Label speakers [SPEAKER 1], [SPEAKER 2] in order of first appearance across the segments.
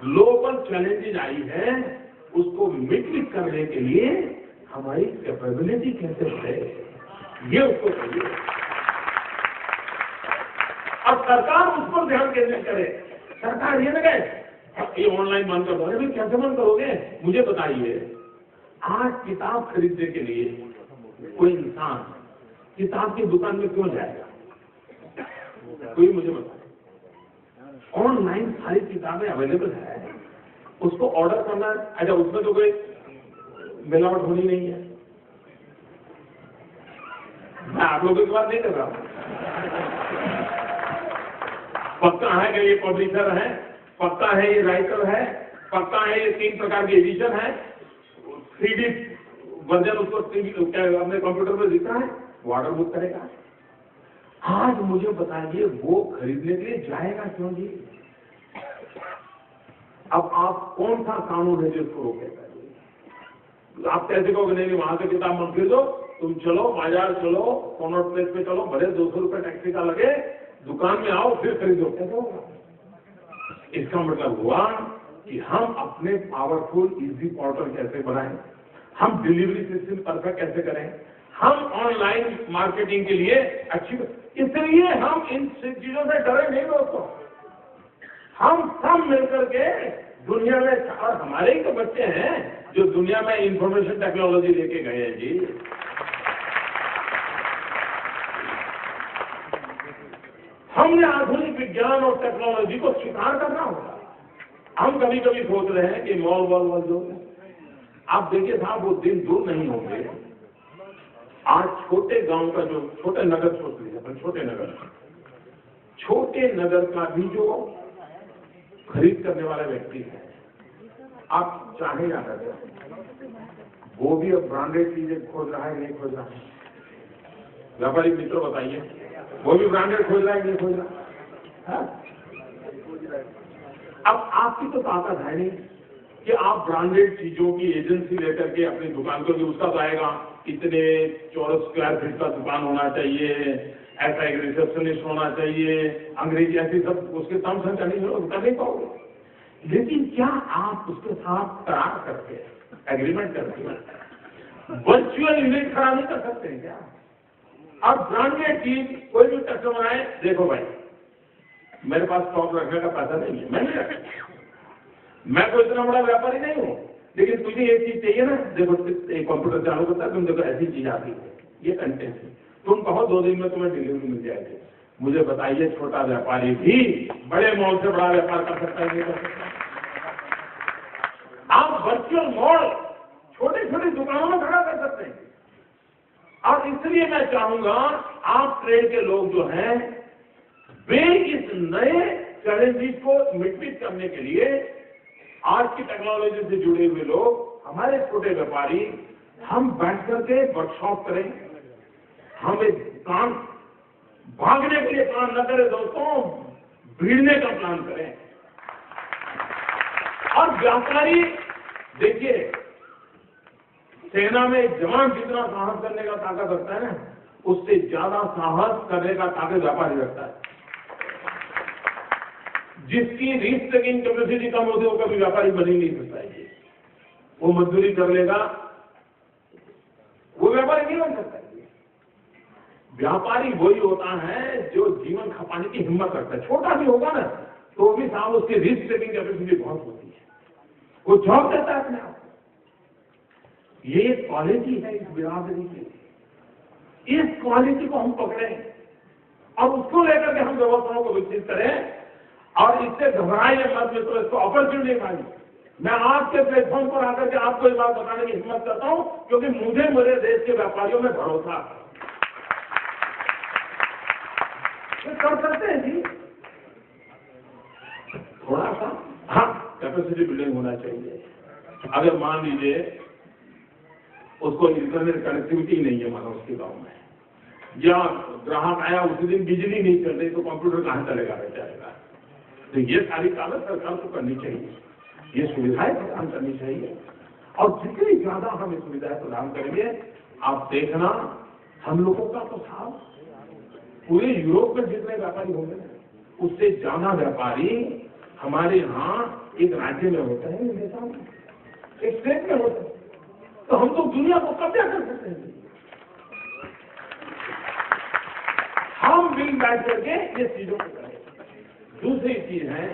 [SPEAKER 1] Global challenges I है, उसको mitigate करने के लिए हमारी कैपेबिलिटी कैसे है, ये उसको चाहिए। और सरकार उस पर ध्यान केंद्रित करे। सरकार ये ना कहे ये ऑनलाइन बंद कर दो, अरे कैसे बंद करोगे? मुझे बताइए, आज किताब खरीदने के लिए कोई इंसान किताब की दुकान में क्यों जाएगा? कोई मुझे बताए। ऑनलाइन सारी किताबें अवेलेबल है, उसको ऑर्डर करना है। अच्छा, उसमें तो कोई मिलावट होनी नहीं है। मैं आप लोगों की बात नहीं कर रहा हूं। पक्का है कि ये पब्लिशर है, पक्का है ये राइटर है, पक्का है ये 3 प्रकार की एडिशन है, 3D वर्जन उसको अपने कंप्यूटर पर दिखता है, वो ऑर्डर बुक करेगा। आज मुझे बताइए, वो खरीदने के लिए जाएगा क्यों जी? अब आप कौन सा कानून है जिसको रोकेगा? आप कैसे कहोगे नहीं वहां से किताब मत खरीदो, तुम चलो बाजार चलो, कॉर्नर प्लेस पे चलो, भले 200 रुपए टैक्सी का लगे, दुकान में आओ फिर खरीदो, कैसे होगा? इसका मतलब हुआ कि हम अपने पावरफुल इजी पोर्टल कैसे बनाएं, हम डिलीवरी सिस्टम परफेक्ट कैसे करें, हम ऑनलाइन मार्केटिंग के लिए अच्छी, इसलिए हम इन चीजों से डरे नहीं दोस्तों। हम सब मिलकर के दुनिया में, और हमारे ही तो बच्चे हैं जो दुनिया में इंफॉर्मेशन टेक्नोलॉजी लेके गए हैं जी। हमने आधुनिक विज्ञान और टेक्नोलॉजी को स्वीकार करना होगा। हम कभी कभी सोच रहे हैं कि मॉल जो आप देखिए साहब, वो दिन दूर नहीं होंगे। आज छोटे गांव का जो छोटे नगर सोच लीजिए, छोटे नगर का भी जो खरीद करने वाला व्यक्ति है, आप चाहे या न चाहे, वो भी अब ब्रांडेड चीजें खोज रहा है, नहीं खोज रहा है? व्यापारी मित्रों बताइए, वो भी ब्रांडेड खोज रहा है, नहीं खोज रहा है? अब आपकी तो ताकत है नहीं कि आप ब्रांडेड चीजों की एजेंसी लेकर के अपनी दुकान को, उसका तो आएगा इतने चौरस स्क्वायर फीट का दुकान होना चाहिए, ऐसा एक रिसेप्शनिस्ट होना चाहिए, अंग्रेजी ऐसी सब उसके टर्म्स एंड कंडीशन कर नहीं पाओगे। लेकिन क्या आप उसके साथ करार करके, एग्रीमेंट करके वर्चुअल यूनिट खड़ा नहीं कर सकते हैं क्या? अब ब्रांडेड चीज कोई भी कस्टमर आए, देखो भाई मेरे पास स्टॉक रखने का पैसा नहीं है, मैं नहीं रखता, मैं कोई इतना बड़ा व्यापारी नहीं हूं, लेकिन तुझे ये चीज चाहिए ना, देखो कंप्यूटर चालू करता है, तुम देखो ऐसी चीज आती है, ये कंटेंट है, तुम कहो 2 दिन में तुम्हें डिलीवरी मिल जाएगी। मुझे बताइए, छोटा व्यापारी भी बड़े मॉल से बड़ा व्यापार कर सकता है, नहीं कर सकता? आप वर्चुअल मॉल छोटे छोटे दुकानों में खड़ा कर सकते हैं। और इसलिए मैं चाहूंगा आप ट्रेड के लोग जो हैं, वे इस नए चैलेंजेस को मिटिगेट करने के लिए आज की टेक्नोलॉजी से जुड़े हुए लोग, हमारे छोटे व्यापारी, हम बैठ करके वर्कशॉप करें, हम एक काम भागने के लिए प्लान न करें दोस्तों, भिड़ने का प्लान करें। और व्यापारी देखिए, सेना में जवान जितना साहस करने का ताकत रखता है ना, उससे ज्यादा साहस करने का ताकत व्यापारी रखता है। जिसकी रिस्क टेकिंग कैपेसिटी कम होती है वो कभी व्यापारी बन ही नहीं सकता है। वो मजदूरी कर लेगा, वो व्यापारी नहीं बन सकता है। व्यापारी वही होता है जो जीवन खपाने की हिम्मत रखता है। छोटा भी होगा ना तो भी साहब उसकी रिस्क टेकिंग कैपेसिटी बहुत होती है, वो जॉब देता है अपने आप। ये क्वालिटी है इस बिरादरी की, इस क्वालिटी को हम पकड़ें और उसको लेकर के हम व्यवस्थाओं को विकसित करें। और इससे घबराइए मत मित्रों, इसको अपॉर्चुनिटी पाइए। मैं आज के प्लेटफॉर्म पर आकर के आपको ये बात बताने की हिम्मत करता हूं, क्योंकि मुझे मेरे देश के व्यापारियों में भरोसा है, कर सकते हैं जी। थोड़ा सा हाँ कैपेसिटी बिल्डिंग होना चाहिए। अगर मान लीजिए उसको इंटरनेट कनेक्टिविटी नहीं है, मानो उसके गांव में, या ग्राहक आया उसी दिन बिजली नहीं चल रही, तो कंप्यूटर कहां चलेगा बेचारेगा? तो ये सारी कागज सरकार को करनी चाहिए, ये सुविधाएं प्रदान करनी चाहिए। और जितनी ज्यादा हम ये सुविधाएं प्रदान करेंगे, आप देखना हम लोगों का तो साहब पूरे यूरोप में जितने व्यापारी होंगे उससे ज्यादा व्यापारी हमारे यहाँ एक राज्य में होता है, एक स्टेट में होता है, तो हम तो दुनिया को कब्जा कर सकते हैं। हम मिल बैठ करके ये चीजों को करें। दूसरी चीज है,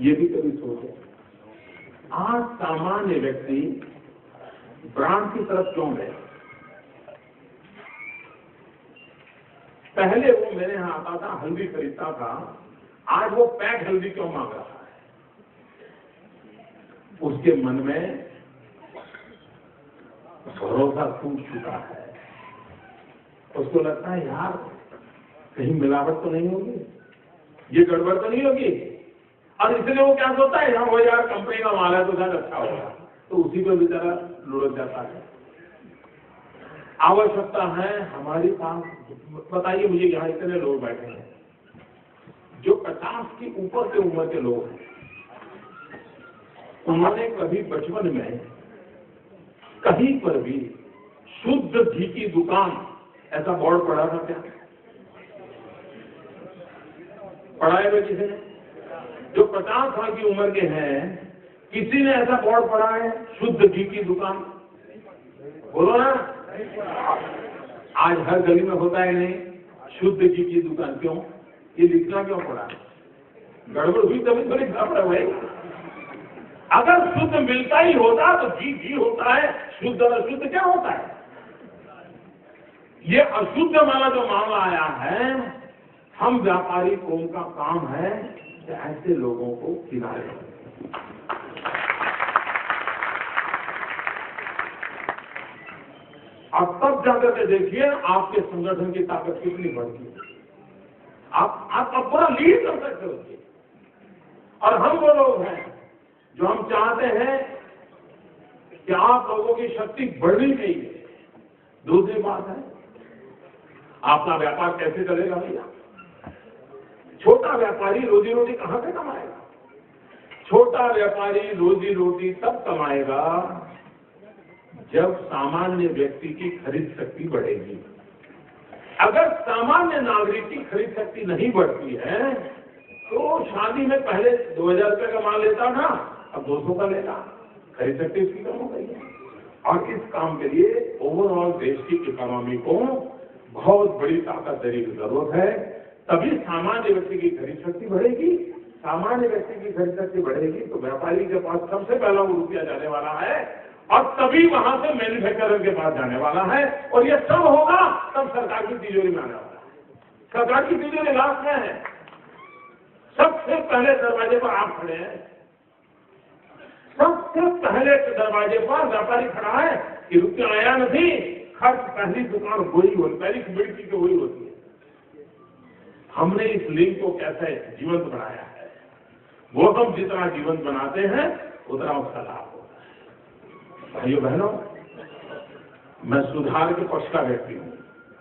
[SPEAKER 1] ये भी कभी सोचे, आज सामान्य व्यक्ति ब्रांड की तरफ क्यों गए? पहले वो मेरे यहां आता था, हल्दी खरीदता था, आज वो पैक हल्दी क्यों मांग रहा है? उसके मन में भरोसा टूट चुका है। उसको लगता है यार कहीं मिलावट तो नहीं होगी, ये गड़बड़ तो नहीं होगी, और इसलिए वो क्या सोचता है, वो यार कंपनी का माल है तो शायद अच्छा होगा, तो उसी पर बेचारा लुढ़क जाता है। आवश्यकता है हमारी पास, बताइए मुझे, यहाँ इतने लोग बैठे हैं जो 50 के ऊपर के उम्र के लोग हैं, उन्होंने कभी बचपन में कहीं पर भी शुद्ध घी की दुकान ऐसा बोर्ड पढ़ा था क्या? पढ़ा है किसी ने? जो 50 साल की उम्र के हैं, किसी ने ऐसा बोर्ड पढ़ा है शुद्ध घी की दुकान? बोलो ना। आज हर गली में होता है नहीं शुद्ध घी की दुकान? क्यों? ये लिखना क्यों पड़ा? गड़बड़ हुई तभी थोड़ी गड़बड़ है भाई। अगर शुद्ध मिलता ही होता तो घी घी होता है, शुद्ध और अशुद्ध क्या होता है? ये अशुद्ध वाला जो मामला आया है, हम व्यापारी कौम का काम है कि ऐसे लोगों को खिलाए। अब तब जाकर के देखिए आपके संगठन की ताकत कितनी बढ़ती है। आप पूरा लीड कर सकते हो। और हम वो लोग हैं जो हम चाहते हैं कि आप लोगों की शक्ति बढ़नी चाहिए। दूसरी बात है, आपका व्यापार कैसे चलेगा भैया? छोटा व्यापारी रोजी रोटी कहां से कमाएगा? छोटा व्यापारी रोजी रोटी तब कमाएगा जब सामान्य व्यक्ति की खरीद शक्ति बढ़ेगी। अगर सामान्य नागरिक की खरीद शक्ति नहीं बढ़ती है तो शादी में पहले 2000 रुपये का माल लेता था, अब 200 का लेगा। खरीद शक्ति उसकी कम हो गई है। और इस काम के लिए ओवरऑल देश की इकोनॉमी को बहुत बड़ी ताकत देने की जरूरत है। तभी सामान्य व्यक्ति की खरीद शक्ति बढ़ेगी। सामान्य व्यक्ति की खरीद शक्ति बढ़ेगी तो व्यापारी के पास सबसे पहला वो रुपया जाने वाला है, और तभी वहां से मैन्युफैक्चरर के पास जाने वाला है। और ये सब होगा तब सरकार की तिजोरी में आने वाला है। सरकार की तिजोरी लास्ट में है। सबसे पहले दरवाजे पर आप खड़े हैं। सबसे पहले दरवाजे पर व्यापारी खड़ा है कि रुपया आया नहीं, खर्च पहली दुकान वही होती, पहली खरीदी की वही होती है। हमने इस लिंक को कैसे जीवंत बनाया है, वो हम जितना जीवंत बनाते हैं उतना उसका लाभ होता है। भाइयों बहनों, मैं सुधार के पक्ष का व्यक्ति हूं।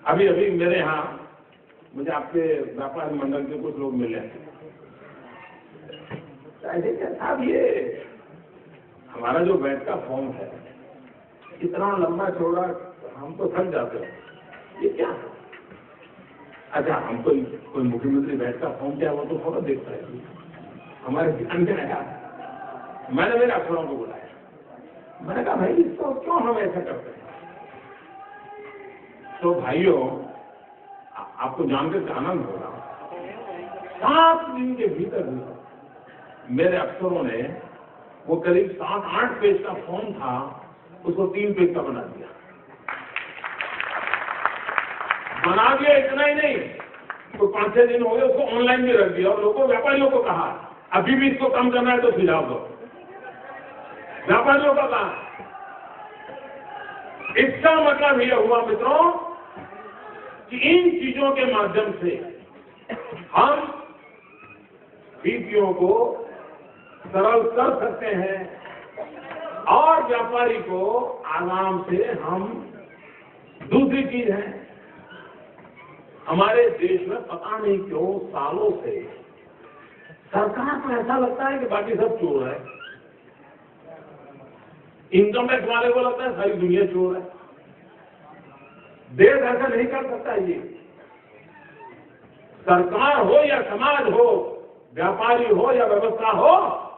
[SPEAKER 1] अभी अभी मेरे यहाँ मुझे आपके व्यापार मंडल के कुछ लोग मिले हैं। साहब ये हमारा जो बैंक का फॉर्म है इतना लंबा चौड़ा, हम तो थक जाते हैं, ये क्या है? अच्छा, हम कोई मुख्यमंत्री बैंक का फॉर्म क्या वो तो थोड़ा देखता है, हमारे ध्यान में आया। मैंने मेरे अफसरों को बुलाया, मैंने कहा भाई इसको क्यों हम ऐसा करते हैं? तो भाइयों, आपको जानकर आनंद होगा, 7 दिन के भीतर मेरे अफसरों ने वो करीब 7-8 पेज का फॉर्म था, उसको 3 पेज का बना दिया। इतना ही नहीं, तो 5-6 दिन हो गए, उसको ऑनलाइन भी रख दिया और लोगों व्यापारियों को कहा अभी भी इसको कम करना है तो सुझाव दो। व्यापारियों का कहा। इसका मतलब यह हुआ मित्रों कि इन चीजों के माध्यम से हम बीपीओ को सरल कर सकते हैं और व्यापारी को आराम से हम। दूसरी चीज है, हमारे देश में पता नहीं क्यों सालों से सरकार को ऐसा लगता है कि बाकी सब चोर है। इनकम टैक्स वाले को लगता है सारी दुनिया चोर है। देश ऐसा नहीं कर सकता। ये सरकार हो या समाज हो, व्यापारी हो या व्यवस्था हो,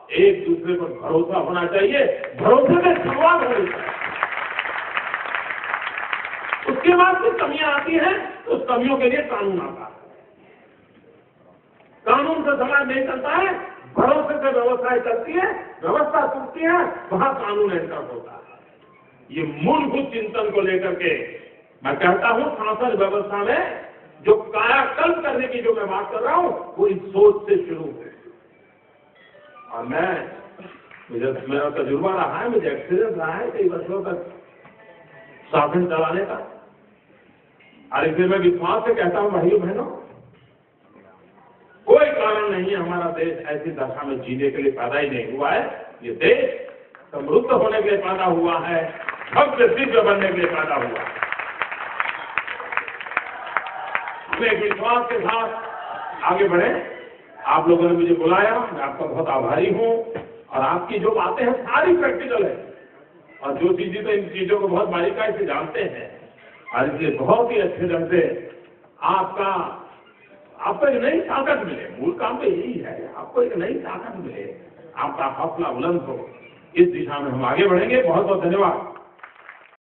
[SPEAKER 1] एक दूसरे पर भरोसा होना चाहिए, भरोसे से शुरुआत होनी चाहिए। उसके बाद कुछ कमियां आती हैं तो उस कमियों के लिए कानून आता है। कानून से समाज नहीं चलता है, भरोसे से व्यवस्थाएं चलती है, व्यवस्था टूटती है, वहां कानून एंटर होता है। ये मूलभूत चिंतन को लेकर के मैं कहता हूं शासन व्यवस्था में जो कायाकल्प करने की जो मैं बात कर रहा हूं वो इस सोच से शुरू है। और मुझे मेरा तजुर्बा रहा है, मुझे एक्सपीरियंस रहा है कई वर्षों तक शासन चलाने का। और इसलिए मैं विश्वास से कहता हूं भाइयों बहनों, कोई कारण नहीं है हमारा देश ऐसी दशा में जीने के लिए पैदा ही नहीं हुआ है। ये देश समृद्ध होने के लिए पैदा हुआ है, भव्य दिव्य बनने के लिए पैदा हुआ है। एक विश्वास के साथ आगे बढ़े। आप लोगों ने मुझे बुलाया, मैं आपका बहुत आभारी हूं। और आपकी जो बातें हैं सारी प्रैक्टिकल है, और जो चीजें तो इन चीजों को बहुत बारीकाई से जानते हैं, और इसलिए बहुत ही अच्छे ढंग से आपको एक नई ताकत मिले। मूल काम तो यही है, आपको एक नई ताकत मिले, आपका हौसला बुलंद हो। इस दिशा में हम आगे बढ़ेंगे। बहुत बहुत धन्यवाद।